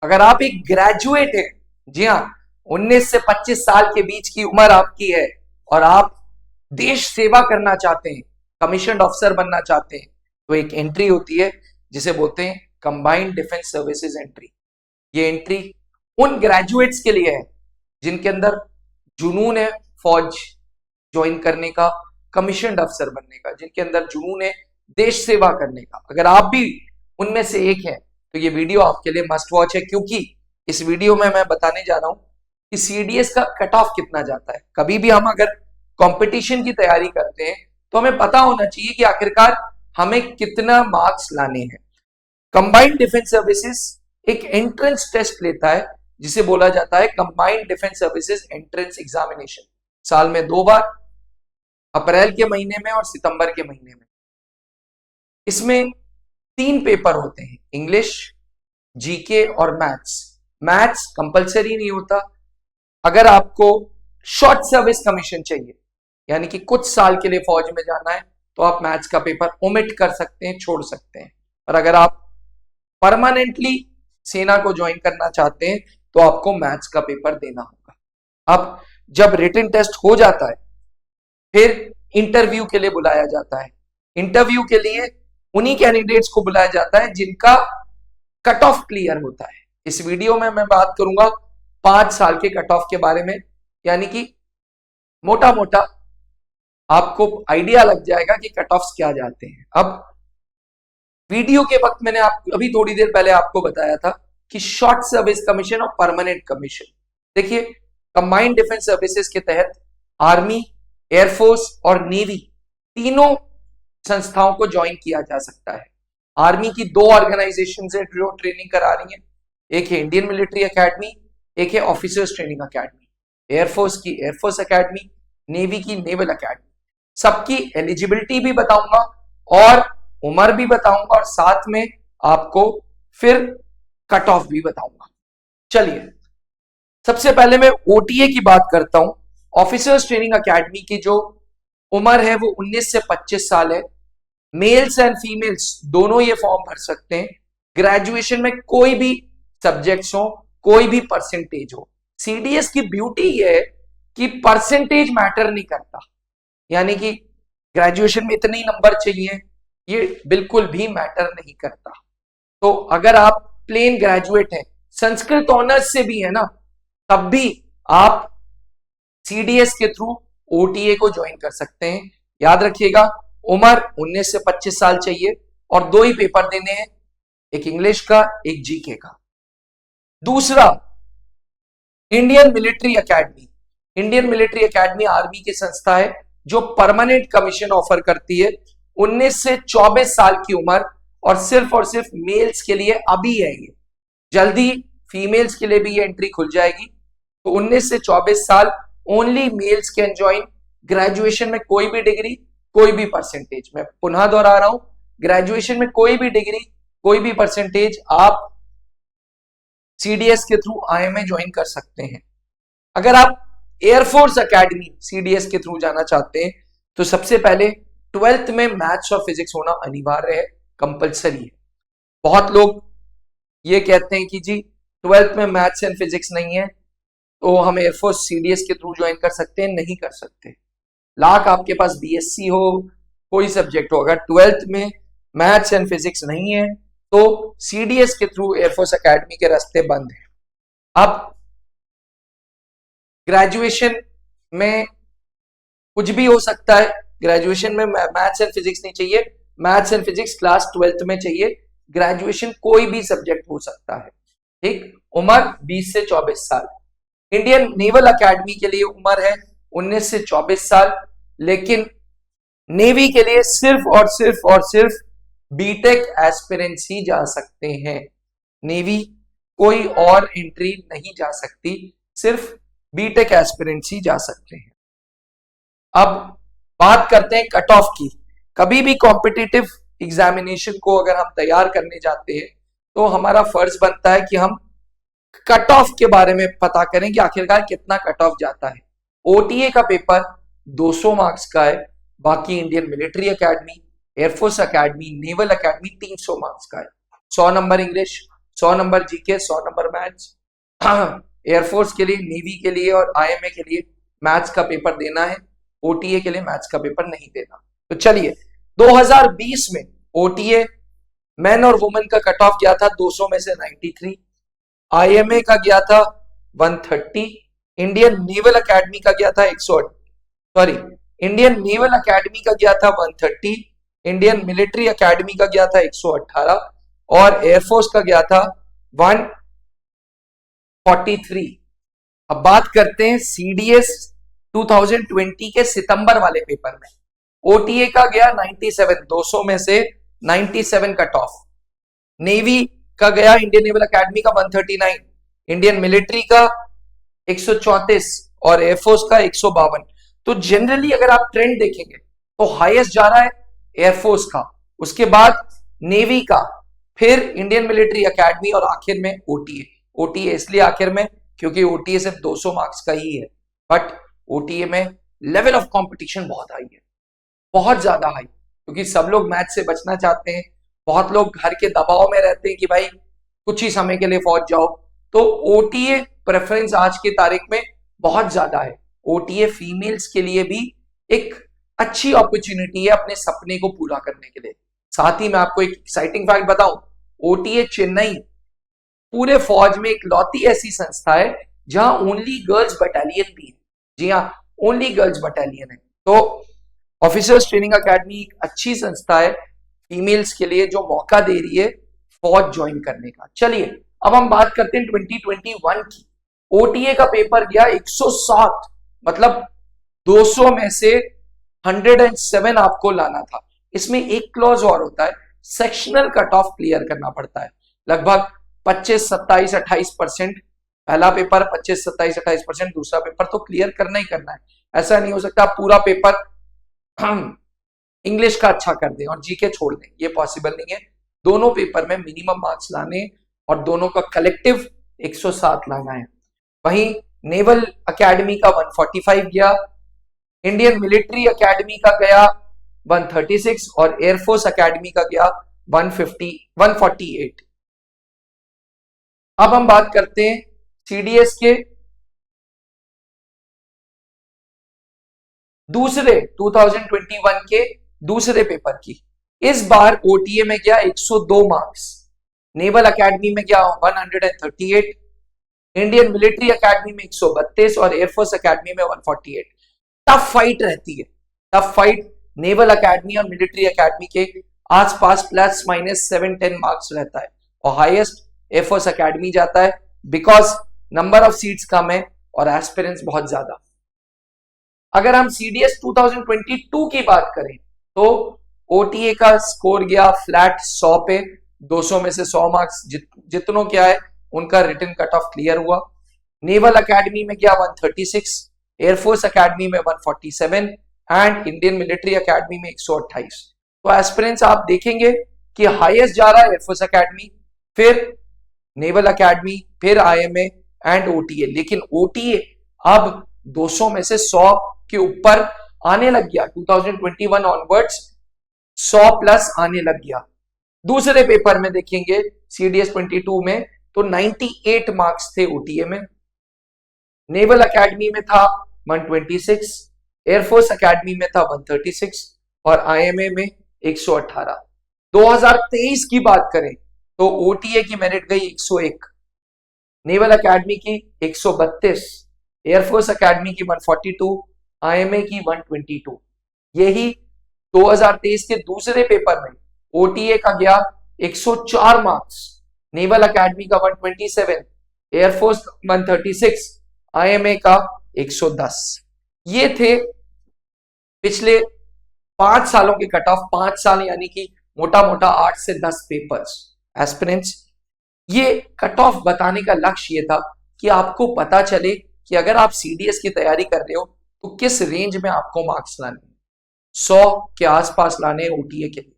अगर आप एक ग्रेजुएट हैं, जी हाँ, 19 से 25 साल के बीच की उम्र आपकी है और आप देश सेवा करना चाहते हैं, कमीशन्ड ऑफिसर बनना चाहते हैं, तो एक एंट्री होती है जिसे बोलते हैं कंबाइंड डिफेंस सर्विसेज एंट्री। ये एंट्री उन ग्रेजुएट्स के लिए है जिनके अंदर जुनून है फौज ज्वाइन करने का, कमीशन्ड अफसर बनने का, जिनके अंदर जुनून है देश सेवा करने का। अगर आप भी उनमें से एक हैं तो ये वीडियो आपके लिए मस्ट वॉच है, क्योंकि इस वीडियो में मैं बताने जा रहा हूं कि सीडीएस का कट ऑफ कितना जाता है। कभी भी हम अगर कंपटीशन की तैयारी करते हैं तो हमें पता होना चाहिए कि आखिरकार हमें कितना मार्क्स लाने हैं। कंबाइंड डिफेंस सर्विसेज एक एंट्रेंस टेस्ट लेता है जिसे बोला जाता है combined defence services entrance examination. साल में 2 बार, अप्रैल के महीने में और सितंबर के महीने में। इसमें 3 पेपर होते हैं, इंग्लिश, जीके और मैथ्स। मैथ्स कंपलसरी नहीं होता। अगर आपको शॉर्ट सर्विस कमीशन चाहिए, यानी कि कुछ साल के लिए फौज में जाना है, तो आप मैथ्स का पेपर ओमिट कर सकते हैं, छोड़ सकते हैं। और अगर आप परमानेंटली सेना को ज्वाइन करना चाहते हैं तो आपको मैथ्स का पेपर देना होगा। अब जब रिटन टेस्ट हो जाता है फिर इंटरव्यू के लिए बुलाया जाता है। इंटरव्यू के लिए उन्हीं कैंडिडेट्स को बुलाया जाता है जिनका कट ऑफ क्लियर होता है। इस वीडियो में मैं बात करूंगा 5 साल के कट ऑफ के बारे में, यानी कि मोटा मोटा आपको आइडिया लग जाएगा कि कट ऑफ्स क्या जाते हैं। अब वीडियो के वक्त मैंने अभी थोड़ी देर पहले आपको बताया था कि शॉर्ट सर्विस कमीशन और परमानेंट कमीशन। देखिए, कंबाइंड डिफेंस सर्विसेज के तहत आर्मी, एयरफोर्स और नेवी तीनों संस्थाओं को ज्वाइन किया जा सकता है। आर्मी की 2 ऑर्गेनाइजेशन है जो ट्रेनिंग करा रही हैं, एक है इंडियन मिलिट्री एकेडमी, एक है ऑफिसर्स ट्रेनिंग एकेडमी। एयरफोर्स की एयरफोर्स एकेडमी, नेवी की नेवल एकेडमी। सबकी एलिजिबिलिटी भी बताऊंगा और उम्र भी बताऊंगा और साथ में आपको फिर कट ऑफ भी बताऊंगा। चलिए, सबसे पहले मैं ओटीए की बात करता हूं। ऑफिसर्स ट्रेनिंग एकेडमी की जो उम्र है वो 19 से 25 साल है। मेल्स एंड फीमेल्स दोनों ये फॉर्म भर सकते हैं। ग्रेजुएशन में कोई भी सब्जेक्ट्स हो, कोई भी परसेंटेज हो। सीडीएस की ब्यूटी ये है कि परसेंटेज मैटर नहीं करता, यानी कि ग्रेजुएशन में इतने ही नंबर चाहिए, ये बिल्कुल भी मैटर नहीं करता। तो अगर आप प्लेन ग्रेजुएट हैं, संस्कृत ऑनर्स से भी है ना, तब भी आप सीडीएस के थ्रू ओटीए को ज्वाइन कर सकते हैं। याद रखिएगा, उम्र 19 से 25 साल चाहिए और 2 ही पेपर देने हैं, एक इंग्लिश का, एक जीके का। दूसरा, Indian military academy. Indian military academy army की संस्था है जो परमानेंट कमीशन ऑफर करती है। 19 से 24 साल की उम्र और सिर्फ मेल्स के लिए अभी है ये, जल्दी फीमेल्स के लिए भी ये एंट्री खुल जाएगी। तो 19 से 24 साल only mails can join. Graduation में कोई भी डिग्री, कोई भी परसेंटेज। मैं पुनः दोहरा रहा हूं, ग्रेजुएशन में कोई भी डिग्री, कोई भी परसेंटेज आप सीडीएस के थ्रू आईएमए ज्वाइन कर सकते हैं। अगर आप एयरफोर्स एकेडमी सीडीएस के थ्रू जाना चाहते हैं तो सबसे पहले 12th में मैथ्स और फिजिक्स होना अनिवार्य है, कंपलसरी है। बहुत लोग ये कहते हैं कि जी 12th में मैथ्स एंड फिजिक्स नहीं है तो हम एयरफोर्स सीडीएस के थ्रू ज्वाइन कर सकते हैं। नहीं कर सकते। लाख आपके पास बीएससी हो, कोई सब्जेक्ट हो, अगर 12th में मैथ्स एंड फिजिक्स नहीं है तो सीडीएस के थ्रू एयरफोर्स एकेडमी के रास्ते बंद हैं। अब ग्रेजुएशन में कुछ भी हो सकता है। ग्रेजुएशन में मैथ्स एंड फिजिक्स नहीं चाहिए, maths and physics class 12th में चाहिए। ग्रेजुएशन कोई भी सब्जेक्ट हो सकता है, ठीक। उम्र 20 से 24 साल। इंडियन नेवल एकेडमी के लिए उम्र है 19 से 24 साल, लेकिन नेवी के लिए सिर्फ और सिर्फ बीटेक एस्पिरेंट्स ही जा सकते हैं। नेवी कोई और एंट्री नहीं जा सकती, सिर्फ बीटेक एस्पिरेंट्स ही जा सकते हैं। अब बात करते हैं कट ऑफ की। कभी भी कॉम्पिटिटिव एग्जामिनेशन को अगर हम तैयार करने जाते हैं तो हमारा फर्ज बनता है कि हम कट ऑफ के बारे में पता करें कि आखिरकार कितना कट ऑफ जाता है। ओटीए का पेपर 200 मार्क्स का है, बाकी Indian military academy, air force academy, naval academy 300 marks का है। 100 number English, 100 number GK, 100 number maths. Air force के लिए, नेवी के लिए और आईएमए के लिए मैथ्स का पेपर देना है, ओटीए के लिए मैथ्स का पेपर नहीं देना। तो चलिए 2020 में ओटीए मैन और वुमेन का कट ऑफ गया था 200 में से 93, आईएमए का गया था 130, इंडियन नेवल एकेडमी का गया था इंडियन नेवल एकेडमी का गया था 130, इंडियन मिलिट्री एकेडमी का गया था 118 और एयरफोर्स का गया था 143। अब बात करते हैं सीडीएस 2020 के सितंबर वाले पेपर में। ओटीए का गया 97, 200 में से 97 कट ऑफ। नेवी का गया इंडियन नेवल एकेडमी का 139, इंडियन मिलिट्री का 134 और एयरफोर्स का 152। तो जनरली अगर आप ट्रेंड देखेंगे तो हाईएस्ट जा रहा है एयरफोर्स का, उसके बाद नेवी का, फिर इंडियन मिलिट्री एकेडमी और आखिर में ओटीए। ओटीए इसलिए आखिर में क्योंकि ओटीए सिर्फ 200 मार्क्स का ही है, बट ओटीए में लेवल ऑफ कंपटीशन बहुत हाई है, बहुत ज्यादा हाई, क्योंकि सब लोग मैथ से बचना चाहते हैं, बहुत लोग घर के दबाव में रहते हैं कि भाई कुछ ही समय के लिए फौज जाओ। तो ओटीए प्रेफरेंस आज की तारीख में बहुत ज्यादा है। ओटीए फीमेल्स के लिए भी एक अच्छी अपॉर्चुनिटी है अपने सपने को पूरा करने के लिए। साथ ही मैं आपको एक एक्साइटिंग फैक्ट बताऊं, ओटीए चेन्नई पूरे फौज में एक लौती ऐसी संस्था है जहां ओनली गर्ल्स बटालियन भी है। जी हाँ, ओनली गर्ल्स बटालियन है। तो ऑफिसर्स ट्रेनिंग एकेडमी एक अच्छी संस्था है फीमेल्स के लिए जो मौका दे रही है फौज ज्वाइन करने का। चलिए अब हम बात करते हैं 2021 की। ओटीए का पेपर गया 107, मतलब 200 में से 107 आपको लाना था। इसमें एक क्लॉज और होता है, सेक्शनल कट ऑफ क्लियर करना पड़ता है, लगभग 25, 27, 28%। पहला पेपर 25, 27, 28%, दूसरा पेपर तो क्लियर करना ही करना है। ऐसा नहीं हो सकता पूरा पेपर इंग्लिश का अच्छा कर दें और जीके छोड़ दें, ये पॉसिबल नहीं है। दोनों पेपर में मिनिमम मार्क्स लाने और दोनों का कलेक्टिव 107 लाना है। वहीं नेवल एकेडमी का 145 गया, इंडियन मिलिट्री एकेडमी का गया 136 और एयरफोर्स एकेडमी का गया 148। अब हम बात करते हैं सीडीएस के दूसरे 2021 के दूसरे पेपर की। इस बार ओटीए में गया 102 मार्क्स, नेवल एकेडमी में गया 138, इंडियन मिलिट्री एकेडमी में 132 और एयरफोर्स एकेडमी में 148। टफ फाइट रहती है, टफ फाइट नेवल एकेडमी और मिलिट्री एकेडमी के आसपास प्लस माइनस 7-10 मार्क्स रहता है और हाईएस्ट एयरफोर्स एकेडमी जाता है बिकॉज नंबर ऑफ सीट्स कम है और एस्पिरेंट्स बहुत ज्यादा। अगर हम सीडीएस 2022 की बात करें तो ओटीए का स्कोर गया फ्लैट 100 पे, 200 में से 100 मार्क्स जितनों क्या है उनका रिटन कट ऑफ क्लियर हुआ। नेवल एकेडमी में गया 136, एयरफोर्स एकेडमी में 147 एंड इंडियन मिलिट्री एकेडमी में 128। तो एस्पिरेंट्स आप देखेंगे कि हाईएस्ट जा रहा है एयरफोर्स एकेडमी, फिर नेवल एकेडमी, फिर आईएमए एंड ओटीए। लेकिन ओटीए अब 200 में से 100 के ऊपर आने लग गया, 2021 ऑनवर्ड्स 100 प्लस आने लग गया। दूसरे पेपर में देखेंगे सीडीएस 22 में तो 98 मार्क्स थे ओटीए में, नेवल एकेडमी में था 126, एयरफोर्स एकेडमी में था 136 और आईएमए में 118। 2023 की बात करें तो ओटीए की मेरिट गई 101, नेवल एकेडमी की 132, एयरफोर्स एकेडमी की 142, आईएमए की 122। यही 2023 के दूसरे पेपर में ओटीए का गया 104 मार्क्स, नेवल एकेडमी का 127, एयरफोर्स 136, आईएमए का 110। ये थे पिछले 5 सालों के कट ऑफ, 5 साल यानी कि मोटा मोटा 8 से 10 पेपर्स। एस्पिरेंट्स, ये कट ऑफ बताने का लक्ष्य ये था कि आपको पता चले कि अगर आप सीडीएस की तैयारी कर रहे हो तो किस रेंज में आपको मार्क्स लाने हैं। 100 के आसपास लाने ओटीए के लिए,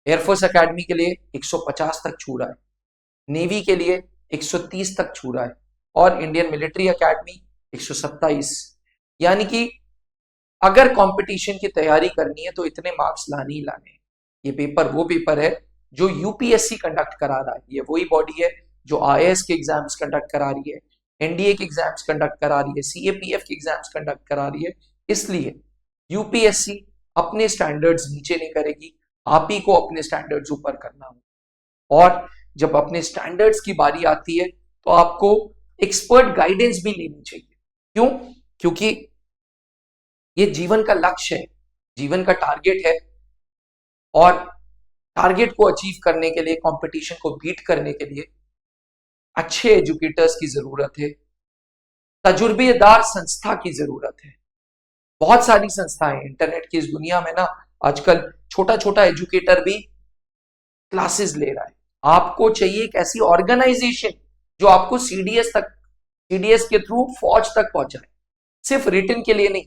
एयरफोर्स एकेडमी के लिए 150 तक छू रहा है, नेवी के लिए 130 तक छू रहा है और इंडियन मिलिट्री एकेडमी 127। यानी कि अगर कंपटीशन की तैयारी करनी है तो इतने मार्क्स लाने ही लाने। ये पेपर वो पेपर है जो यूपीएससी कंडक्ट करा रहा है, ये वही बॉडी है जो आईएएस के एग्जाम्स कंडक्ट करा रही है, एनडीए के एग्जाम्स कंडक्ट करा रही है, सीएपीएफ के एग्जाम्स कंडक्ट करा रही है। इसलिए यूपीएससी अपने स्टैंडर्ड्स नीचे नहीं करेगी, आप ही को अपने स्टैंडर्ड्स ऊपर करना होगा। और जब अपने स्टैंडर्ड्स की बारी आती है तो आपको एक्सपर्ट गाइडेंस भी लेनी चाहिए। क्यों? क्योंकि ये जीवन का लक्ष्य है, जीवन का टारगेट है, और टारगेट को अचीव करने के लिए, कंपटीशन को बीट करने के लिए अच्छे एजुकेटर्स की जरूरत है, तजुर्बेदार संस्था की जरूरत है। बहुत सारी संस्थाएं इंटरनेट की इस दुनिया में ना, आजकल छोटा छोटा एजुकेटर भी क्लासेस ले रहा है। आपको चाहिए एक ऐसी ऑर्गेनाइजेशन जो आपको सीडीएस के थ्रू फौज तक पहुंचाए, सिर्फ रिटन के लिए नहीं,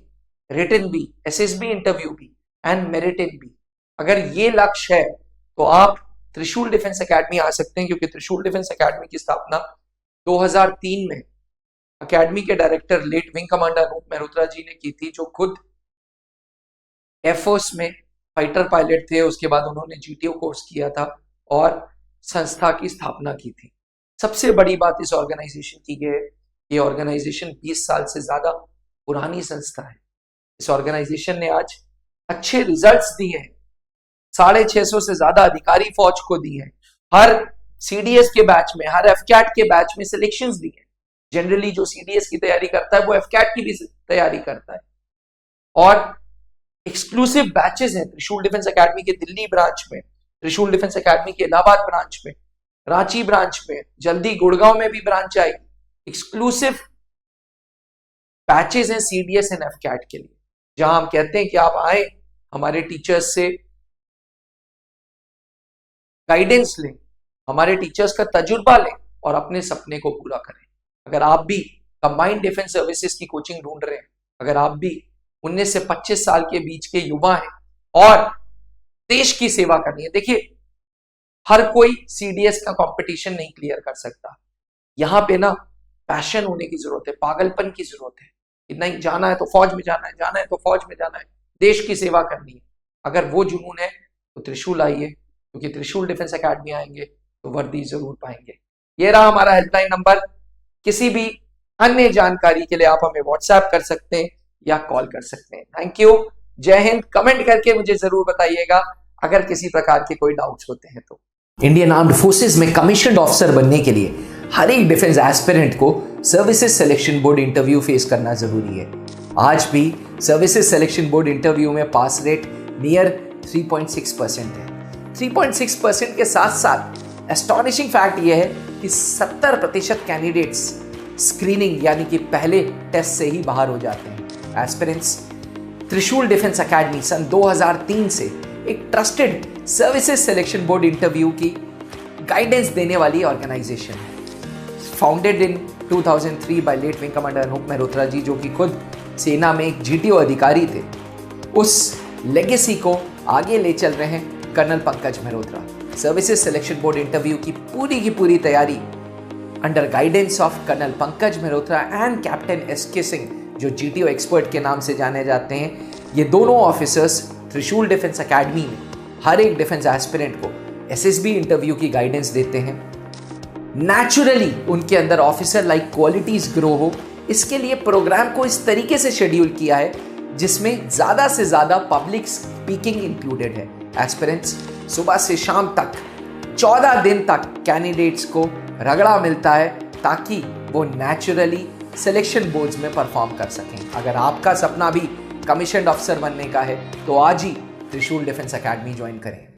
रिटन भी, एसएसबी इंटरव्यू भी एंड मेरिटन भी। अगर ये लक्ष्य है तो आप त्रिशूल डिफेंस एकेडमी आ सकते हैं, क्योंकि त्रिशूल डिफेंस एकेडमी की स्थापना 2003 में एकेडमी के director late wing commander Anoop Mehrotra ji ने की थी, जो खुद एयरफोर्स में फाइटर पायलट थे। उसके बाद उन्होंने जीटीओ कोर्स किया था और संस्था की स्थापना की थी। सबसे बड़ी बात इस ऑर्गेनाइजेशन की है, ये ऑर्गेनाइजेशन 20 साल से ज्यादा पुरानी संस्था है। इस ऑर्गेनाइजेशन ने आज अच्छे रिजल्ट्स दिए हैं, 650 से ज्यादा अधिकारी फौज को दिए हैं, हर सीडीएस के बैच में, हर एफकैट के बैच में सिलेक्शंस दिए हैं। जनरली जो सीडीएस की तैयारी करता है वो एफकैट की भी तैयारी करता है। और एक्सक्लूसिव बैचेस हैं त्रिशूल डिफेंस एकेडमी के दिल्ली ब्रांच में, त्रिशूल डिफेंस एकेडमी के इलाहाबाद ब्रांच में, रांची ब्रांच में, जल्दी गुड़गांव में भी ब्रांच आएगी। एक्सक्लूसिव बैचेस हैं सीडीएस एंड एफकैट के लिए, जहां हम कहते हैं कि आप आए, हमारे टीचर्स से गाइडेंस लें, हमारे टीचर्स का तजुर्बा लें और अपने सपने को पूरा करें। अगर आप भी कंबाइंड डिफेंस सर्विसेज की कोचिंग ढूंढ रहे हैं, अगर आप भी 19 से 25 साल के बीच के युवा हैं और देश की सेवा करनी है, देखिए हर कोई सीडीएस का कंपटीशन नहीं क्लियर कर सकता। यहां पे ना पैशन होने की जरूरत है, पागलपन की जरूरत है कि नहीं, जाना है तो फौज में जाना है, जाना है तो फौज में जाना है, देश की सेवा करनी है। अगर वो जुनून है तो त्रिशूल आइए, क्योंकि त्रिशूल डिफेंस एकेडमी आएंगे तो वर्दी जरूर पाएंगे। ये रहा हमारा हेल्पलाइन नंबर। किसी भी अन्य जानकारी के लिए आप हमें व्हाट्सएप कर सकते हैं या कॉल कर सकते हैं। थैंक यू, जय हिंद। कमेंट करके मुझे जरूर बताइएगा अगर किसी प्रकार के कोई डाउट्स होते हैं तो। इंडियन आर्म्ड फोर्सेज में कमीशन्ड ऑफिसर बनने के लिए हर एक डिफेंस एस्पिरेंट को services selection board interview face करना जरूरी है। आज भी सर्विसेज सिलेक्शन बोर्ड इंटरव्यू में पास रेट नियर 3.6% है। 3.6% के साथ साथ एस्टॉनिशिंग फैक्ट यह है कि 70% कैंडिडेट्स स्क्रीनिंग यानी कि पहले टेस्ट से ही बाहर हो जाते हैं। एस्पिरेंट्स त्रिशूल डिफेंस एकेडमी सन 2003 से एक trusted services selection board interview की गाइडेंस देने वाली ऑर्गेनाइजेशन है। Founded in 2003 by late wing commander Anoop Mehrotra ji, जो कि खुद सेना में एक जीटीओ अधिकारी थे। उस लेगेसी को आगे ले चल रहे हैं colonel Pankaj Mehrotra. Services selection board interview की पूरी तैयारी under guidance of colonel Pankaj Mehrotra and captain SK Singh, जो जीटीओ एक्सपर्ट के नाम से जाने जाते हैं। ये दोनों ऑफिसर्स त्रिशूल डिफेंस एकेडमी में हर एक डिफेंस एस्पिरेंट को एसएसबी इंटरव्यू की गाइडेंस देते हैं। नेचुरली उनके अंदर ऑफिसर लाइक क्वालिटीज ग्रो हो, इसके लिए प्रोग्राम को इस तरीके से शेड्यूल किया है जिसमें ज्यादा से ज्यादा पब्लिक स्पीकिंग इंक्लूडेड है। एस्पिरेंट्स सुबह से शाम तक 14 दिन तक कैंडिडेट्स को रगड़ा मिलता है ताकि वो नेचुरली सिलेक्शन बोर्ड्स में परफॉर्म कर सकें। अगर आपका सपना भी कमीशन्ड ऑफिसर बनने का है तो आज ही त्रिशूल डिफेंस एकेडमी ज्वाइन करें।